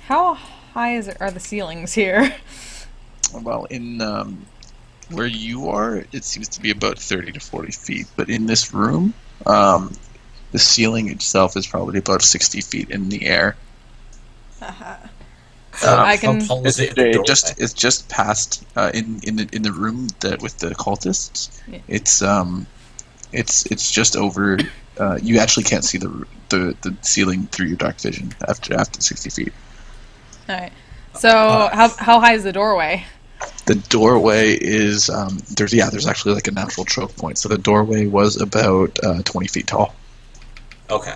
How high are the ceilings here? Well, in where you are, it seems to be about 30 to 40 feet, but in this room, the ceiling itself is probably about 60 feet in the air. So I How can. tall is it in the It doorway? just it's just past in the room that with the cultists. Yeah. It's just over. You actually can't see the ceiling through your dark vision after 60 feet. All right. So how high is the doorway? The doorway is there's actually like a natural choke point. So the doorway was about 20 feet tall. Okay.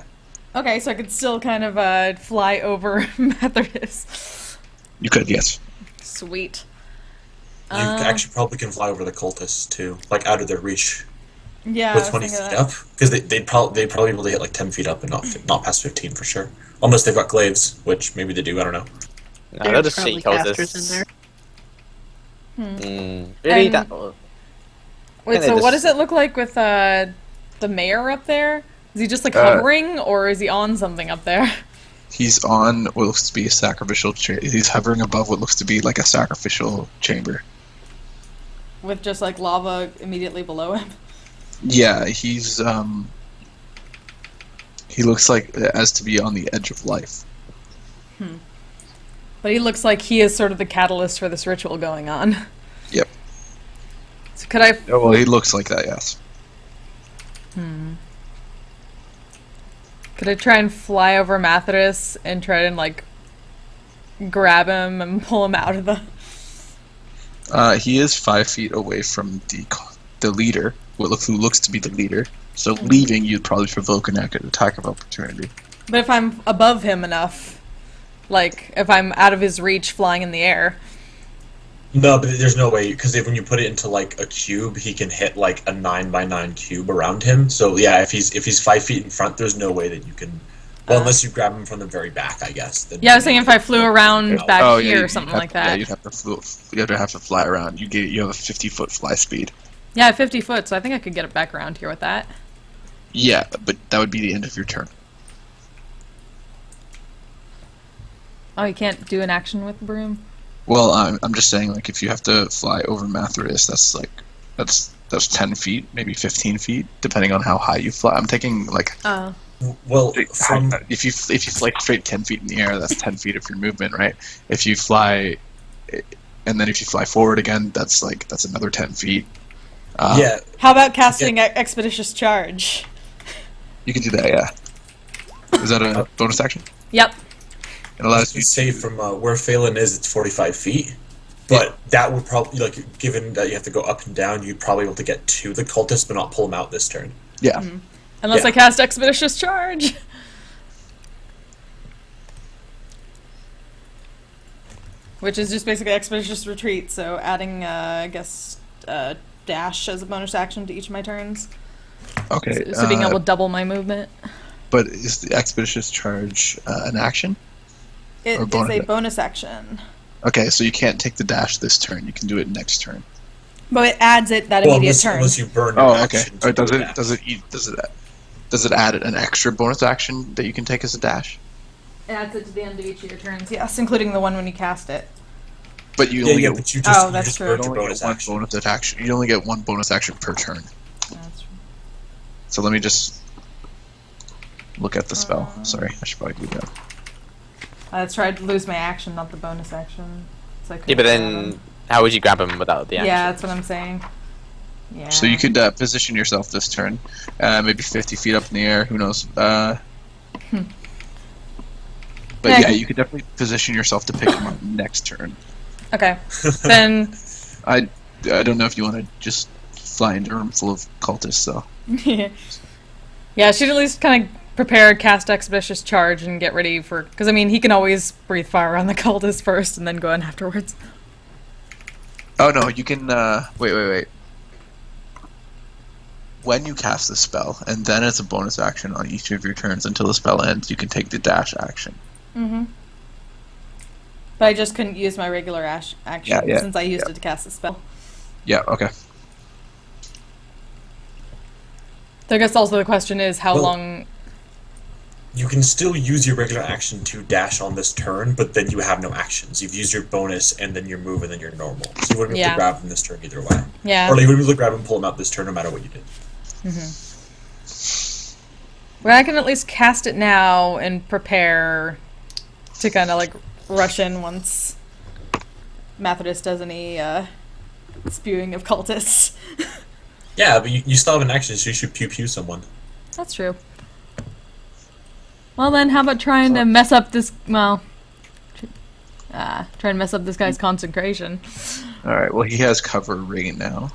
Okay, so I could still kind of fly over Methodist. You could, yes. Sweet. You actually probably can fly over the cultists too, like out of their reach Yeah, I with was 20 thinking feet that. up, because they'd probably be able to hit like 10 feet up and not past 15 for sure. Unless they've got glaives, which maybe they do. I don't know. No, they'll There's just see probably casters in cultists. there. Really? And- That, Wait, they so what just- does it look like with the mayor up there? Is he just like hovering, or is he on something up there? He's on what looks to be a sacrificial. He's hovering above what looks to be like a sacrificial chamber. With just like lava immediately below him? Yeah, he looks like as to be on the edge of life. But he looks like he is sort of the catalyst for this ritual going on. Yep. So could I... Oh, well, he looks like that. Yes. Could I try and fly over Mathras and try and, like, grab him and pull him out of the... He is 5 feet away from the leader, who looks to be the leader. So leaving, you'd probably provoke an attack of opportunity. But if I'm above him enough, like, if I'm out of his reach flying in the air... No, but there's no way, because when you put it into like a cube, he can hit like a 9x9 cube around him. So yeah, if he's 5 feet in front, there's no way that you can. Well, unless you grab him from the very back, I guess. Then Yeah, I was thinking if I flew around back Oh, here yeah, or something you'd like have to- that. Yeah, you'd have to fly around. You have a 50-foot fly speed. Yeah, 50 foot, so I think I could get it back around here with that. Yeah, but that would be the end of your turn. Oh, you can't do an action with the broom? Well, I'm just saying, like, if you have to fly over Mathras, that's 10 feet, maybe 15 feet, depending on how high you fly. I'm taking like Oh. well, from if you fly straight 10 feet in the air, that's 10 feet of your movement, right? If you fly, and then if you fly forward again, that's another 10 feet. yeah, How about casting Expeditious Charge? You can do that. Yeah. Is that a bonus action? Yep. It allows you let's say to. from where Phelan is, it's 45 feet. But that would probably, like, given that you have to go up and down, you'd probably be able to get to the cultist, but not pull him out this turn. Yeah. Unless Yeah. I cast Expeditious Charge. Which is just basically Expeditious Retreat, so adding, I guess, dash as a bonus action to each of my turns. Okay. So being able to double my movement. But is the expeditious charge an action? It Or is bonus a action. bonus action. Okay, so you can't take the dash this turn. You can do it next turn. But it adds it that Well, immediate unless turn. you burn your Oh, okay. action. Or to does do it that. does it add an extra bonus action that you can take as a dash? It adds it to the end of each of your turns, yes, including the one when you cast it. But you Yeah, only yeah, get but you just, Oh, you that's just true. burned you your only bonus get one action. bonus action. You only get one bonus action per turn. That's So let me just look at the spell. Sorry, I should probably do that. That's right, I'd lose my action, not the bonus action. So I yeah, couldn't but grab then him. how would you grab him without the action? Yeah, that's what I'm saying. Yeah. So you could position yourself this turn, maybe 50 feet up in the air. Who knows? But Yeah. yeah, you could definitely position yourself to pick him up next turn. Okay. Then I don't know if you want to just fly into a room full of cultists, though. yeah, she'd at least kind of prepare, cast Expeditious Charge, and get ready for... Because, I mean, he can always breathe fire on the cultist first and then go in afterwards. Oh no, you can. Wait. When you cast the spell, and then as a bonus action on each of your turns until the spell ends, you can take the dash action. Mm-hmm. But I just couldn't use my regular action Yeah, since I used yeah. it to cast the spell. Yeah. Okay. So I guess also the question is how Well- long... you can still use your regular action to dash on this turn, but then you have no actions. You've used your bonus and then your move and then your normal. So you wouldn't be able Yeah. to grab him this turn either way. Yeah. Or you wouldn't be able to grab him and pull him out this turn no matter what you did. Well, I can at least cast it now and prepare to kind of like rush in once Methodist does any spewing of cultists. Yeah, but you still have an action, so you should pew someone. That's true. Well then, how about trying to mess up this? Well, try and mess up this guy's concentration. All right. Well, he has cover right now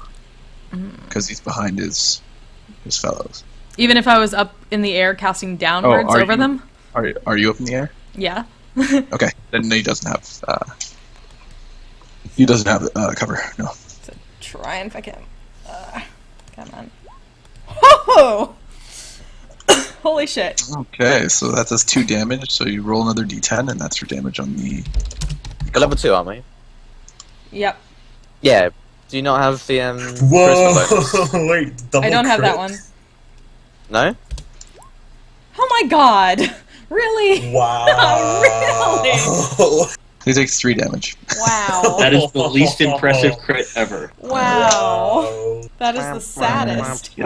because he's behind his fellows. Even if I was up in the air casting downwards are over you- them. Are you up in the air? Yeah. Okay. Then he doesn't have. He doesn't have cover. No. So try and fuck him. Come on. Ho! Holy shit. Okay, so that does 2 damage. So you roll another d10, and that's your damage on the. We're level 2, aren't we? Yep. Yeah. Do you not have the charisma bonus? Whoa! Wait, double I don't have that crit? one. No? Oh my god! Really? Wow. Really? He takes 3 damage. Wow. That is the least impressive crit ever. Wow. That is the saddest.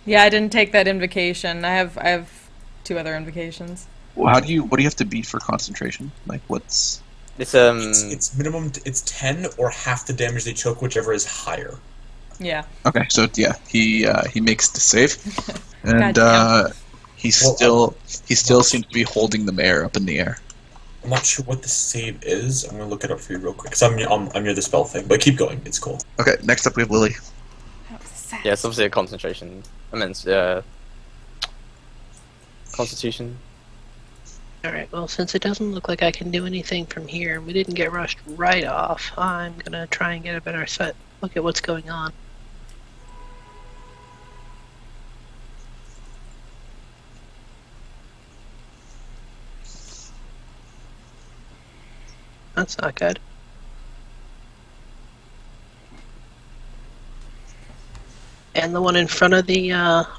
Yeah, I didn't take that invocation. I have 2 other invocations. Well, what do you have to beat for concentration? Like, what's? It's It's minimum. It's 10 or half the damage they took, whichever is higher. Yeah. Okay, so yeah, he makes the save, and Goddamn. he Well, still seems to be holding the mayor up in the air. I'm not sure what the save is. I'm gonna look it up for you real quick. Cause I'm near the spell thing, but keep going. It's cool. Okay, next up we have Lily. That was sad. yeah, it's obviously a concentration. I mean, constitution. Alright, well, since it doesn't look like I can do anything from here, and we didn't get rushed right off, I'm gonna try and get a better look at what's going on. That's not good. And the one in front of the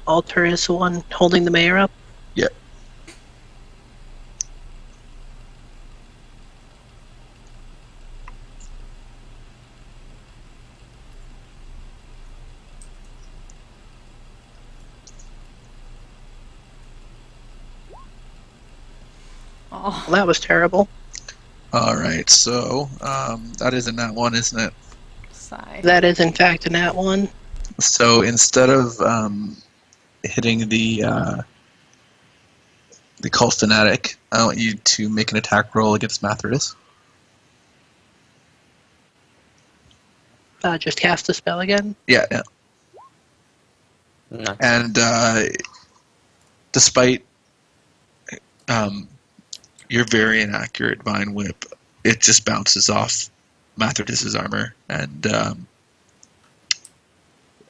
altar is the one holding the mayor up? Yeah. Oh, Well, that was terrible. All right, so that is in that one, isn't it? sigh. That is, in fact, a nat one. So instead of hitting the cult fanatic, I want you to make an attack roll against Mathras. Just cast the spell again. Yeah. No. And despite your very inaccurate Vine Whip, it just bounces off Mathras' armor and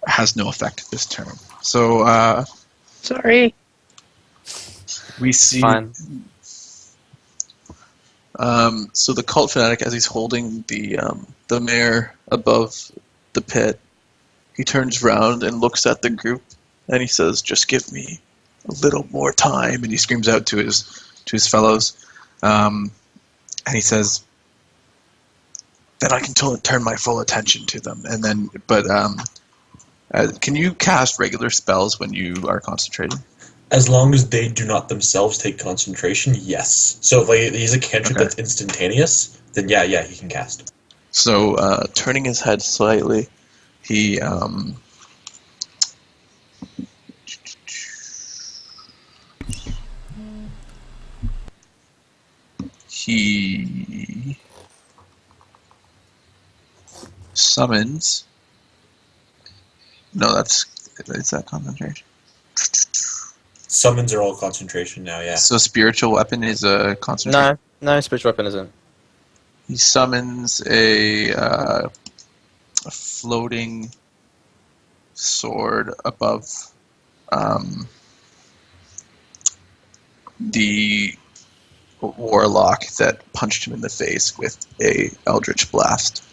has no effect this turn. So Sorry. we see. Fine. So the cult fanatic, as he's holding the mayor above the pit, he turns around and looks at the group, and he says, "Just give me a little more time." And he screams out to his fellows, and he says, "Then I can turn my full attention to them." And then, but can you cast regular spells when you are concentrating? As long as they do not themselves take concentration, yes. So if like, he's a cantrip Okay. that's instantaneous, then yeah, he can cast. So, turning his head slightly, he summons. No, is that concentration? Summons are all concentration now, yeah. So, spiritual weapon is a concentration. No, spiritual weapon isn't. He summons a floating sword above the warlock that punched him in the face with a eldritch blast.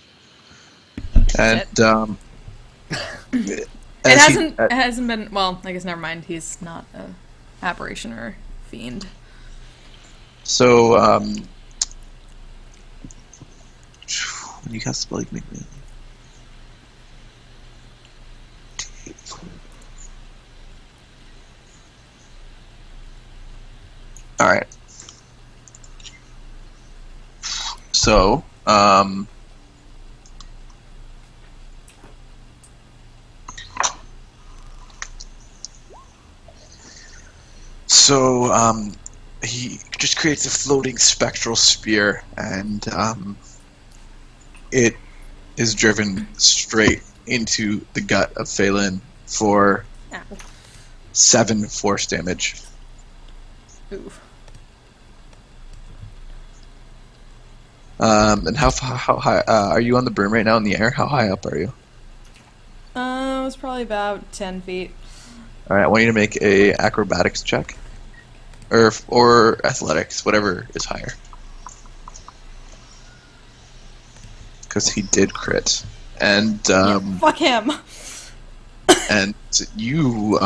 And It hasn't been. Well, I guess never mind. He's not a aberration or fiend. So, when you cast spell, you can make me. All right. So, he just creates a floating spectral spear, and it is driven straight into the gut of Phelan for Ow. 7 force damage. Ooh. And how high are you on the broom right now in the air? How high up are you? It was probably about 10 feet. All right, I want you to make a acrobatics check, or athletics, whatever is higher. Because he did crit, and Yeah, fuck him. and you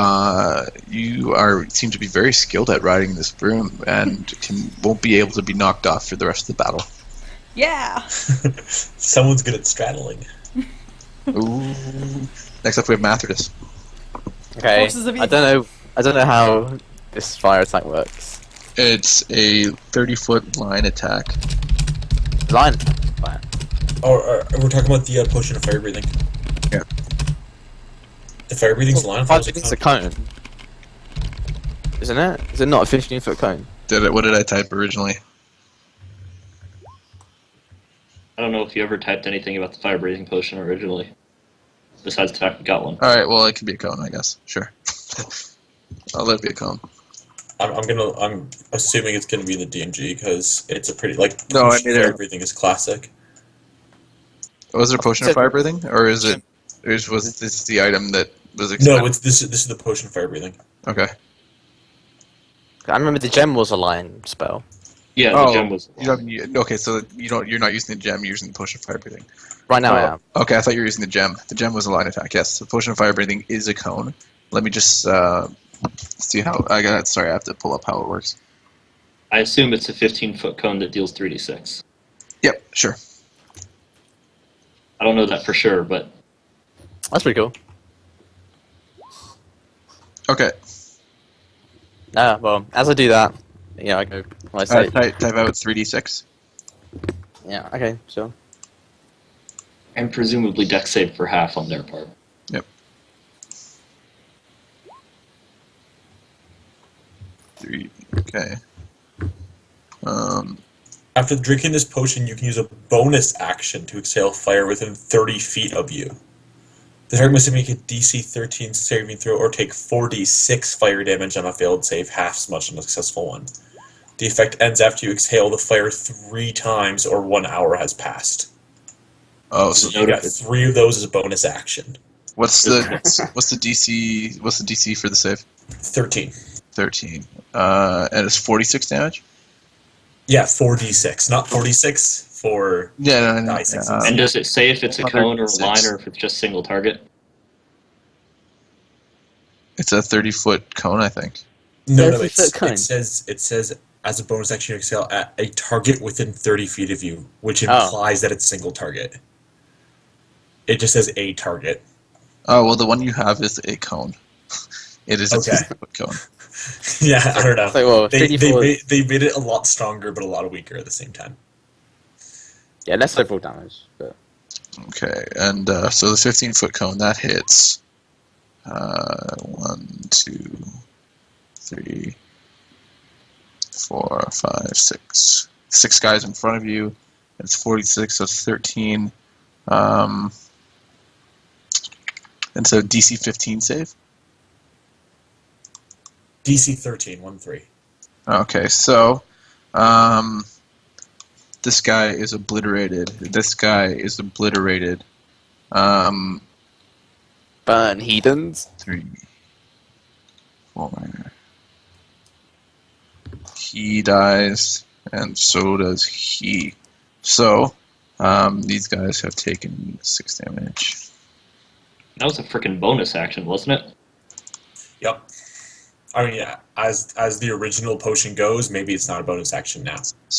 seem to be very skilled at riding this broom, and won't be able to be knocked off for the rest of the battle. Yeah. Someone's good at straddling. Ooh. Next up, we have Mathridus. Okay. Forces of I don't know how this fire attack works. It's a 30-foot line attack. Line. Fire. Or we're talking about the potion of fire breathing. Yeah. The fire breathing's line. Fire breathing's a cone. Isn't it? Is it not a 15-foot cone? What did I type originally? I don't know if you ever typed anything about the fire breathing potion originally. Besides the fact we got one. All right, well, it can be a cone, I guess. Sure. I'll let it be a cone. I'm assuming it's gonna be the DMG because it's a pretty like. No, I potion made of fire it. breathing is classic. Was it a potion of fire breathing, or was this the item that was extended? No, this is the potion of fire breathing. Okay. I remember the gem was a line spell. Yeah, the gem was. Okay, so you're not using the gem, you're using the potion of fire breathing. Right now I am. Okay, I thought you were using the gem. The gem was a line attack. Yes, the potion of fire breathing is a cone. Let me just see how I got. Sorry, I have to pull up how it works. I assume it's a 15-foot cone that deals 3d6. Yep, sure. I don't know that for sure, but That's pretty cool. Okay. Well, as I do that, I go. I say, Type out 3d6. yeah, okay, sure. and presumably dex save for half on their part. Yep. 3. Okay. After drinking this potion, you can use a bonus action to exhale fire within 30 feet of you. The target must make a DC 13 saving throw or take 4d6 fire damage on a failed save, half as much on a successful one. The effect ends after you exhale the fire 3 times or 1 hour has passed. Oh, So so you got 3 of those as a bonus action. what's the DC? What's the DC for the save? 13. 13. And it's 46 damage. Yeah, 4d6, not 46 for Yeah, no. D6s. And does it say if it's a cone or a 106. line or if it's just single target? It's a 30-foot cone, I think. No, 30-foot cone. it says as a bonus action you exhale at a target within 30 feet of you, which implies that it's single target. It just says a target. Oh well, the one you have is a cone. It is a Okay. 30-foot cone. Yeah, I don't know. So, well, They 54 made it a lot stronger, but a lot weaker at the same time. yeah, less overall damage. But Okay, and so the 15-foot cone that hits. 1, 2, 3, 4, 5, 6. 6 guys in front of you. It's 46. That's 13. And so DC 15 save. DC 13, 1-3. Okay, so this guy is obliterated. burn heathens. 3, 4. He dies, and so does he. So these guys have taken 6 damage. That was a freaking bonus action, wasn't it? Yep. I mean, as the original potion goes, maybe it's not a bonus action now.